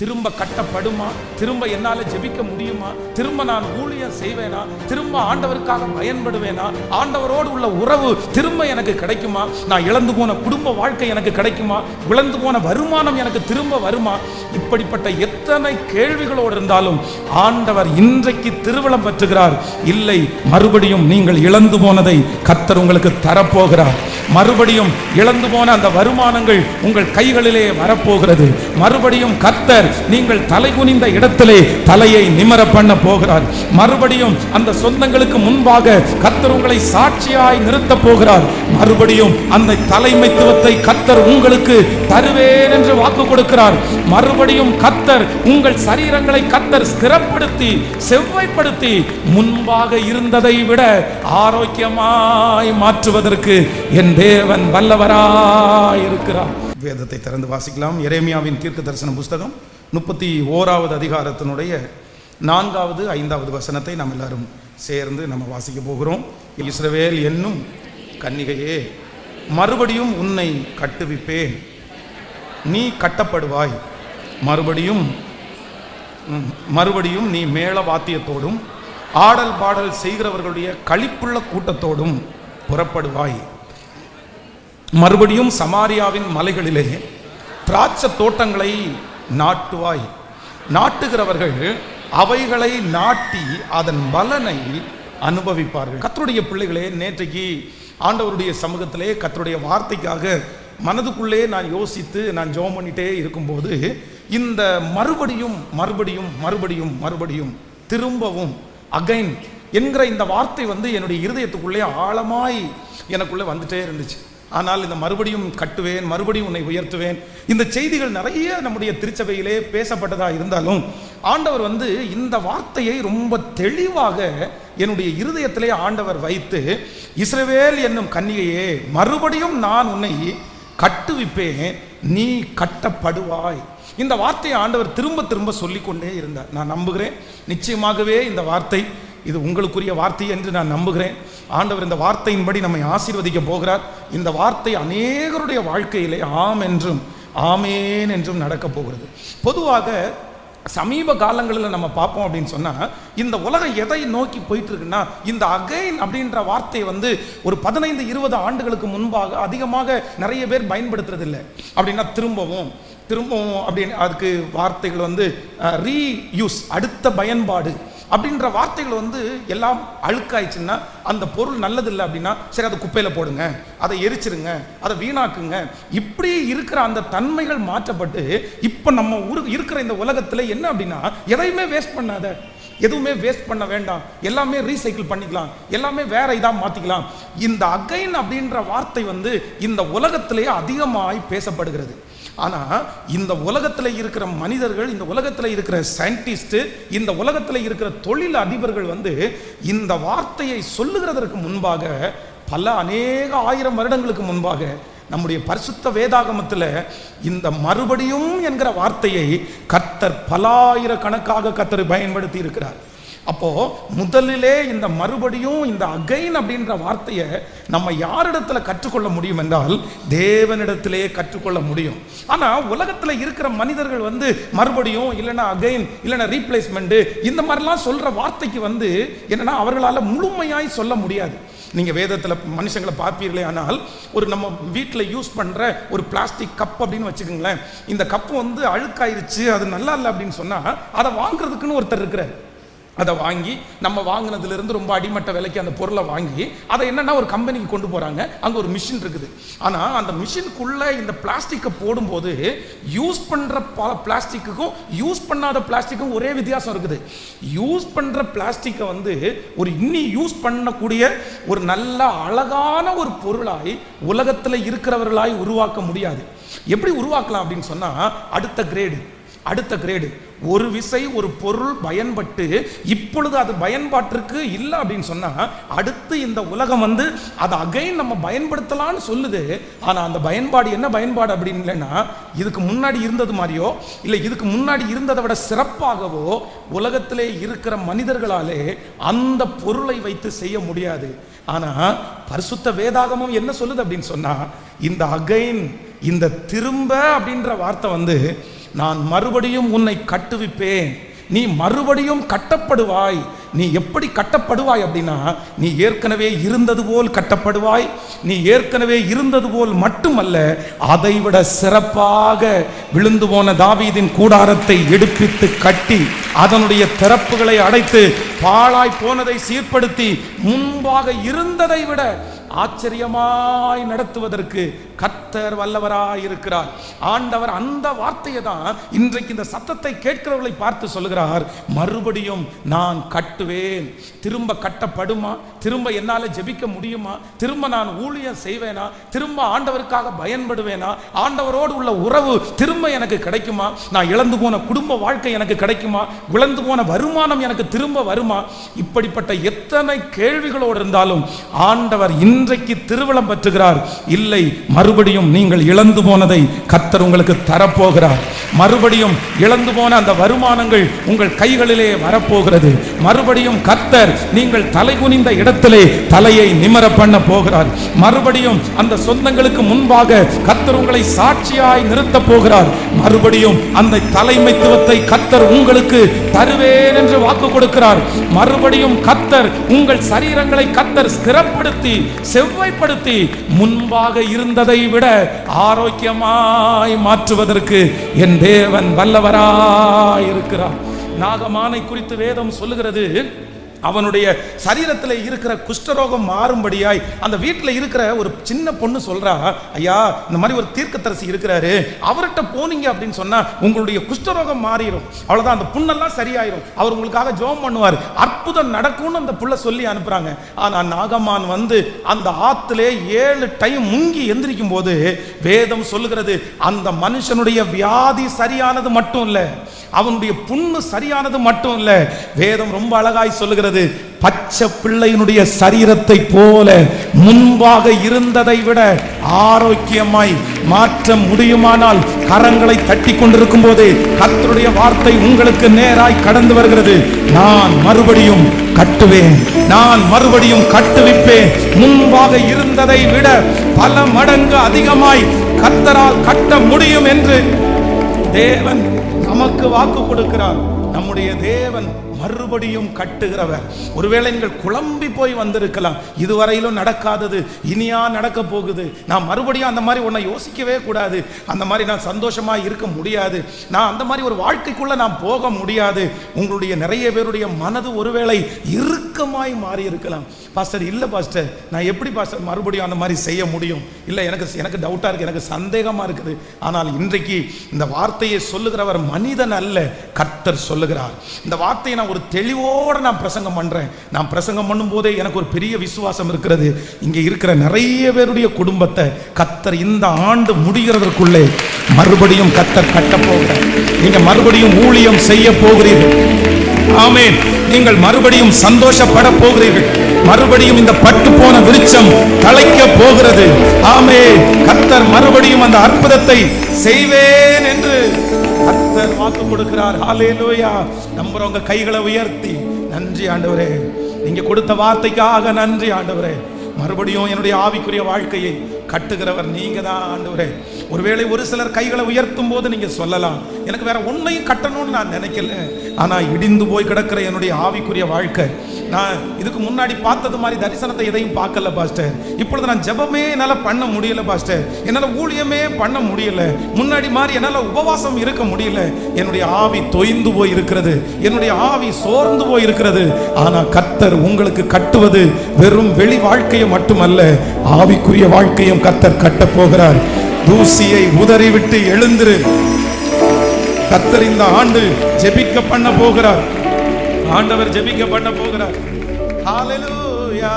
திரும்ப கட்டப்படுமா? திரும்ப என்னால ஜெபிக்க முடியுமா? திரும்ப நான் ஊழியம் செய்வேனா? திரும்ப ஆண்டவருக்காக பயன்படுவேனா? ஆண்டவரோடு உள்ள உறவு திரும்ப எனக்கு கிடைக்குமா? நான் இழந்து போன குடும்ப வாழ்க்கை எனக்கு கிடைக்குமா? இழந்து போன வருமானம் எனக்கு திரும்ப வருமா? இப்படிப்பட்ட எத்தனை கேள்விகளோடு இருந்தாலும் ஆண்டவர் இன்றைக்கு திருவிழம் பெற்றுகிறார். இல்லை, மறுபடியும் நீங்கள் இழந்து போனதை கர்த்தர் உங்களுக்கு தரப்போகிறார். மறுபடியும் இழந்து போன அந்த வருமானங்கள் உங்கள் கைகளிலே வரப்போகிறது. மறுபடியும் கர்த்தர் நீங்கள் தலை குனிந்த இடத்திலே தலையை நிமிர பண்ண போகிறார். மறுபடியும் அந்த சொந்தங்களுக்கு முன்பாக கர்த்தர் உங்களை சாட்சியாய் நிறுத்த போகிறார். மறுபடியும் அந்த தலைமைத்துவத்தை கர்த்தர் உங்களுக்கு தருவேன் என்று வாக்கு கொடுக்கிறார். மறுபடியும் கர்த்தர் உங்கள் சரீரங்களை கர்த்தர் ஸ்திரப்படுத்தி செவ்வாய்ப்படுத்தி முன்பாக இருந்ததை விட ஆரோக்கியமாய் மாற்றுவதற்கு என் தேவன் வல்லவராய் இருக்கிறார். வேதத்தை திறந்து வாசிக்கலாம். எரேமியாவின் தீர்க்க தரிசன புஸ்தகம் 31வது அதிகாரத்தினுடைய 4வது 5வது வசனத்தை நாம் எல்லாரும் சேர்ந்து நம்ம வாசிக்க போகிறோம். இஸ்ரவேல் என்னும் கன்னிகையே, மறுபடியும் உன்னை கட்டுவிப்பேன், நீ கட்டப்படுவாய். மறுபடியும் நீ மேள வாத்தியத்தோடும் ஆடல் பாடல் செய்கிறவர்களுடைய களிப்புள்ள கூட்டத்தோடும் புறப்படுவாய். மறுபடியும் சமாரியாவின் மலைகளிலே திராட்சை தோட்டங்களை நாட்டுவாய். நாட்டுகிறவர்கள் அவைகளை நாட்டி அதன் பலனை அனுபவிப்பார்கள். கர்த்தருடைய பிள்ளைகளே, நேற்றைக்கு ஆண்டவருடைய சமூகத்திலே கர்த்தருடைய வார்த்தைக்காக மனதுக்குள்ளே நான் யோசித்து நான் ஜெபம் பண்ணிட்டே இருக்கும்போது இந்த மறுபடியும் மறுபடியும் மறுபடியும் மறுபடியும் திரும்பவும் அகைன் என்கிற இந்த வார்த்தை என்னுடைய இருதயத்துக்குள்ளே ஆழமாய் எனக்குள்ளே வந்துட்டே இருந்துச்சு. ஆனால் இந்த மறுபடியும் கட்டுவேன், மறுபடியும் உன்னை உயர்த்துவேன், இந்த செய்திகள் நிறைய நம்முடைய திருச்சபையிலே பேசப்பட்டதாக இருந்தாலும் ஆண்டவர் இந்த வார்த்தையை ரொம்ப தெளிவாக என்னுடைய இருதயத்திலே ஆண்டவர் வைத்து, இஸ்ரவேல் என்னும் கன்னிகையே, மறுபடியும் நான் உன்னை கட்டுவிப்பேன், நீ கட்டப்படுவாய். இந்த வார்த்தையை ஆண்டவர் திரும்ப திரும்ப சொல்லிக்கொண்டே இருந்தார். நான் நம்புகிறேன் நிச்சயமாகவே இந்த வார்த்தை இது உங்களுக்குரிய வார்த்தை என்று நான் நம்புகிறேன். ஆண்டவர் இந்த வார்த்தையின்படி நம்மை ஆசீர்வதிக்க போகிறார். இந்த வார்த்தை அநேகருடைய வாழ்க்கையிலே ஆம் என்றும் ஆமேன் என்றும் நடக்க போகிறது. பொதுவாக சமீப காலங்களில் நம்ம பார்ப்போம் அப்படின்னு சொன்னால், இந்த உலகம் எதை நோக்கி போயிட்டு இருக்குன்னா, இந்த அகைன் அப்படின்ற வார்த்தை ஒரு 15-20 ஆண்டுகளுக்கு முன்பாக அதிகமாக நிறைய பேர் பயன்படுத்துறது இல்லை. அப்படின்னா திரும்பவும் அப்படின்னு அதுக்கு வார்த்தைகள் ரீயூஸ், அடுத்த பயன்பாடு அப்படின்ற வார்த்தைகள் எல்லாம் அழுக்காயிடுச்சுன்னா, அந்த பொருள் நல்லதில்லை அப்படின்னா சரி அதை குப்பையில் போடுங்க, அதை எரிச்சிருங்க, அதை வீணாக்குங்க. இப்படி இருக்கிற அந்த தன்மைகள் மாற்றப்பட்டு இப்போ நம்ம இருக்கிற இந்த உலகத்தில் என்ன அப்படின்னா, எதையுமே வேஸ்ட் பண்ணாத, எதுவுமே வேஸ்ட் பண்ண வேண்டாம், எல்லாமே ரீசைக்கிள் பண்ணிக்கலாம், எல்லாமே வேற இதாக மாற்றிக்கலாம். இந்த அகைன் அப்படின்ற வார்த்தை இந்த உலகத்திலேயே அதிகமாய் பேசப்படுகிறது. ஆனால் இந்த உலகத்தில் இருக்கிற மனிதர்கள், இந்த உலகத்தில் இருக்கிற சயின்டிஸ்ட், இந்த உலகத்தில் இருக்கிற தொழில் அதிபர்கள் இந்த வார்த்தையை சொல்லுகிறதற்கு முன்பாக அநேக ஆயிரம் வருடங்களுக்கு முன்பாக நம்முடைய பரிசுத்த வேதாகமத்தில் இந்த மறுபடியும் என்கிற வார்த்தையை கர்த்தர் பலாயிரக்கணக்காக கர்த்தர் பயன்படுத்தி இருக்கிறார். அப்போ முதலிலே இந்த மறுபடியும் இந்த அகைன் அப்படின்ற வார்த்தையை நம்ம யாரிடத்துல கற்றுக்கொள்ள முடியும் என்றால் தேவனிடத்திலே கற்றுக்கொள்ள முடியும். ஆனா உலகத்துல இருக்கிற மனிதர்கள் மறுபடியும் இல்லைன்னா அகைன் இல்லைன்னா ரீப்ளேஸ்மெண்ட் இந்த மாதிரிலாம் சொல்ற வார்த்தைக்கு என்னன்னா அவர்களால் முழுமையாய் சொல்ல முடியாது. நீங்கள் வேதத்தில் மனுஷங்களை பார்ப்பீர்களே, ஆனால் ஒரு நம்ம வீட்டில் யூஸ் பண்ணுற ஒரு பிளாஸ்டிக் கப் அப்படின்னு வச்சுக்கோங்களேன், இந்த கப்பு அழுக்காயிருச்சு, அது நல்லா இல்லை அப்படின்னு சொன்னால் அதை வாங்குறதுக்குன்னு ஒருத்தர் இருக்கிறார். அதை வாங்கி நம்ம வாங்கினதுலேருந்து ரொம்ப அடிமட்ட விலைக்கு அந்த பொருளை வாங்கி அதை என்னென்னா ஒரு கம்பெனிக்கு கொண்டு போகிறாங்க. அங்கே ஒரு மிஷின் இருக்குது. ஆனால் அந்த மிஷினுக்குள்ளே இந்த பிளாஸ்டிக்கை போடும்போது யூஸ் பண்ணுற பிளாஸ்டிக்குக்கும் யூஸ் பண்ணாத பிளாஸ்டிக்கும் ஒரே வித்தியாசம் இருக்குது. யூஸ் பண்ணுற பிளாஸ்டிக்கை ஒரு இன்னி யூஸ் பண்ணக்கூடிய ஒரு நல்ல அழகான ஒரு பொருளாய் உலகத்தில் இருக்கிறவர்களாய் உருவாக்க முடியாது. எப்படி உருவாக்கலாம் அப்படின்னு சொன்னால், அடுத்த கிரேடு ஒரு விசை ஒரு பொருள் பயன்பட்டு இப்பொழுது அது பயன்பாட்டிற்கு இல்லை அப்படின்னு சொன்னால், அடுத்து இந்த உலகம் அதை அகைன் நம்ம பயன்படுத்தலான்னு சொல்லுது. ஆனால் அந்த பயன்பாடு என்ன பயன்பாடு அப்படின்னு இல்லைன்னா, இதுக்கு முன்னாடி இருந்தது மாதிரியோ இல்லை இதுக்கு முன்னாடி இருந்ததை விட சிறப்பாகவோ உலகத்திலே இருக்கிற மனிதர்களாலே அந்த பொருளை வைத்து செய்ய முடியாது. ஆனால் பரிசுத்த வேதாகமம் என்ன சொல்லுது அப்படின்னு சொன்னால், இந்த அகைன், இந்த திரும்ப அப்படின்ற வார்த்தை நான் மறுபடியும் உன்னை கட்டுவிப்பேன், நீ மறுபடியும் கட்டப்படுவாய். நீ எப்படி கட்டப்படுவாய் அப்படின்னா, நீ ஏற்கனவே இருந்தது போல் கட்டப்படுவாய். நீ ஏற்கனவே இருந்தது போல் மட்டுமல்ல, அதைவிட சிறப்பாக விழுந்து போன தாவீதின் கூடாரத்தை எடுப்பித்து கட்டி அதனுடைய திறப்புகளை அடைத்து பாழாய் போனதை சீர்படுத்தி முன்பாக இருந்ததை விட ஆச்சரியமாய் நடத்துவதற்கு கர்த்தர் வல்லவராய் இருக்கிறார். ஆண்டவர் அந்த வார்த்தையை தான் இன்றைக்கு இந்த சத்தத்தை கேட்கிறவர்களை பார்த்து சொல்லுகிறார், மறுபடியும் நான் கட்டுவேன். திரும்ப கட்டப்படுமா? திரும்ப என்னால ஜெபிக்க முடியுமா? திரும்ப நான் ஊழியம் செய்வேனா? திரும்ப ஆண்டவருக்காக பயன்படுவேனா? ஆண்டவரோடு உள்ள உறவு திரும்ப எனக்கு கிடைக்குமா? நான் இழந்து போன குடும்ப வாழ்க்கை எனக்கு கிடைக்குமா? இழந்து போன வருமானம் எனக்கு திரும்ப வருமா? இப்படிப்பட்ட எத்தனை கேள்விகளோடு இருந்தாலும் ஆண்டவர் இன்றைக்கு திருவிழம் பற்றுகிறார். இல்லை, மறுபடியும் நீங்கள் இழந்து போனதை கர்த்தர் உங்களுக்கு தரப்போகிறார். மறுபடியும் இழந்து போன அந்த வருமானங்கள் உங்கள் கைகளிலே வரப்போகிறது. மறுபடியும் கர்த்தர் நீங்கள் தலை குனிந்த இடத்திலே தலையை நிமிர பண்ண போகிறார். மறுபடியும் அந்த சொந்தங்களுக்கு முன்பாக கர்த்தர் உங்களை சாட்சியாய் நிறுத்த போகிறார். மறுபடியும் அந்த தலைமைத்துவத்தை கர்த்தர் உங்களுக்கு தருவேன் என்று வாக்கு கொடுக்கிறார். மறுபடியும் கர்த்தர் உங்கள் சரீரங்களை கர்த்தர் ஸ்திரப்படுத்தி செவ்வாய்ப்படுத்தி முன்பாக இருந்ததை விட ஆரோக்கியமாய் மாற்றுவதற்கு என் தேவன் வல்லவராய் இருக்கிறார். நாகமானை குறித்து வேதம் சொல்லுகிறது, அவனுடைய சரீரத்தில் இருக்கிற குஷ்டரோகம் மாறும்படியாய் அந்த வீட்டில் இருக்கிற ஒரு சின்ன பொண்ணு சொல்றா, ஐயா இந்த மாதிரி ஒரு தீர்க்கதரிசி இருக்கிறாரு, அவர்கிட்ட போனீங்க அப்படின்னு சொன்னா உங்களுடைய குஷ்டரோகம் மாறிடும், அவ்வளவுதான், அந்த புண்ணெல்லாம் சரியாயிரும், அவர் உங்களுக்காக ஜெபம் பண்ணுவார், அற்புதம் நடக்கும்னு அந்த புள்ள சொல்லி அனுப்புறாங்க. ஆனா நாகமான் வந்து அந்த ஆத்திலே 7 டைம் முங்கி எந்திரிக்கும் போது வேதம் சொல்லுகிறது, அந்த மனுஷனுடைய வியாதி சரியானது மட்டும் இல்ல, அவனுடைய புண்ணு சரியானது மட்டும் இல்ல, வேதம் ரொம்ப அழகாய் சொல்லுகிறது, பச்சை பிள்ளையினுடைய சரீரத்தை போல முன்பாக இருந்ததை விட ஆரோக்கியமாய் மாற்ற முடியுமானால் கரங்களை தட்டி கொண்டிருக்கும் போது கர்த்தருடைய வார்த்தை உங்களுக்கு நேராய் கடந்து வருகிறது, நான் மறுபடியும் கட்டுவேன், நான் மறுபடியும் கட்டுவிப்பேன், முன்பாக இருந்ததை விட பல மடங்கு அதிகமாய் கர்த்தரால் கட்ட முடியும் என்று தேவன் நமக்கு வாக்கு கொடுக்கிறார். நம்முடைய தேவன் மறுபடியும் கட்டுகிறவர். ஒருவேளை நீங்கள் குழம்பி போய் வந்திருக்கலாம், இதுவரையிலும் நடக்காதது இனியா நடக்க போகுது, நான் மறுபடியும் அந்த மாதிரி ஒன்றை யோசிக்கவே கூடாது, அந்த மாதிரி நான் சந்தோஷமா இருக்க முடியாது, நான் அந்த மாதிரி ஒரு வாழ்க்கைக்குள்ள நான் போக முடியாது. உங்களுடைய நிறைய பேருடைய மனது ஒருவேளை இறுக்கமாய் மாறி இருக்கலாம். பாஸ்டர் இல்ல பாஸ்டர், நான் எப்படி பாஸ்டர் மறுபடியும் அந்த மாதிரி செய்ய முடியும்? இல்லை, எனக்கு டவுட்டா இருக்கு, எனக்கு சந்தேகமா இருக்குது. ஆனால் இன்றைக்கு இந்த வார்த்தையை சொல்லுகிறவர் மனிதன் அல்ல, கர்த்தர் சொல்லுகிறார். இந்த வார்த்தையை நான் ஒரு தெளிவோடு நான் பிரசங்கம் பண்றேன். நான் பிரசங்கம் பண்ணும் போதே எனக்கு ஒரு பெரிய விசுவாசம் இருக்கிறது, இங்க இருக்கிற நிறைய பேருடைய குடும்பத்தை கர்த்தர் இந்த ஆண்டு முடிகிறதற்குள்ளே மறுபடியும் கர்த்தர் கட்ட போகிறார். நீங்க மறுபடியும் ஊழியம் செய்ய போகிறீர்கள். ஆமென். நீங்கள் மறுபடியும் சந்தோஷப்பட போகிறீர்கள். மறுபடியும் இந்த பட்டு போன விருட்சம் தழைக்க போகிறது. ஆமென். கர்த்தர் மறுபடியும் அந்த அற்புதத்தை செய்வேன் என்று கர்த்தர் வாக்கு கொடுக்கிறார். ஹல்லேலூயா. நம்புறவங்க கைகளை உயர்த்தி, நன்றி ஆண்டவரே, நீங்க கொடுத்த வார்த்தைக்காக நன்றி ஆண்டவரே. மறுபடியும் என்னுடைய ஆவிக்குரிய வாழ்க்கையை கட்டுகிறவர் நீங்க தான் ஆண்டவரே. ஒருவேளை ஒரு சிலர் கைகளை உயர்த்தும் போது நீங்க சொல்லலாம், எனக்கு வேற ஒன்னையும் கட்டணும்னு நான் நினைக்கல, ஆனா இடிந்து போய் கிடக்கிற என்னுடைய ஆவிக்குரிய வாழ்க்கை, நான் இதுக்கு முன்னாடி பார்த்தது மாதிரி தரிசனத்தை எதையும் பார்க்கல பாஸ்டர், இப்பொழுது நான் ஜெபமே என்னால பண்ண முடியல பாஸ்டர், என்னால ஊழியமே பண்ண முடியல, முன்னாடி மாதிரி என்னால உபவாசம் இருக்க முடியல, என்னுடைய ஆவி தொய்ந்து போய் இருக்கிறது, என்னுடைய ஆவி சோர்ந்து போய் இருக்கிறது. ஆனா கர்த்தர் உங்களுக்கு கட்டுவது வெறும் வெளி வாழ்க்கையை மட்டுமல்ல, ஆவிக்குரிய வாழ்க்கையும் கர்த்தர் கட்ட போகிறார். தூசியை உதறிவிட்டு எழுந்திரு. கர்த்தர் இந்த ஆண்டு ஜெபிக்க பண்ண போகிறார். ஆண்டவர் ஜெபிக்க பண்ண போகிறார். ஹல்லேலூயா.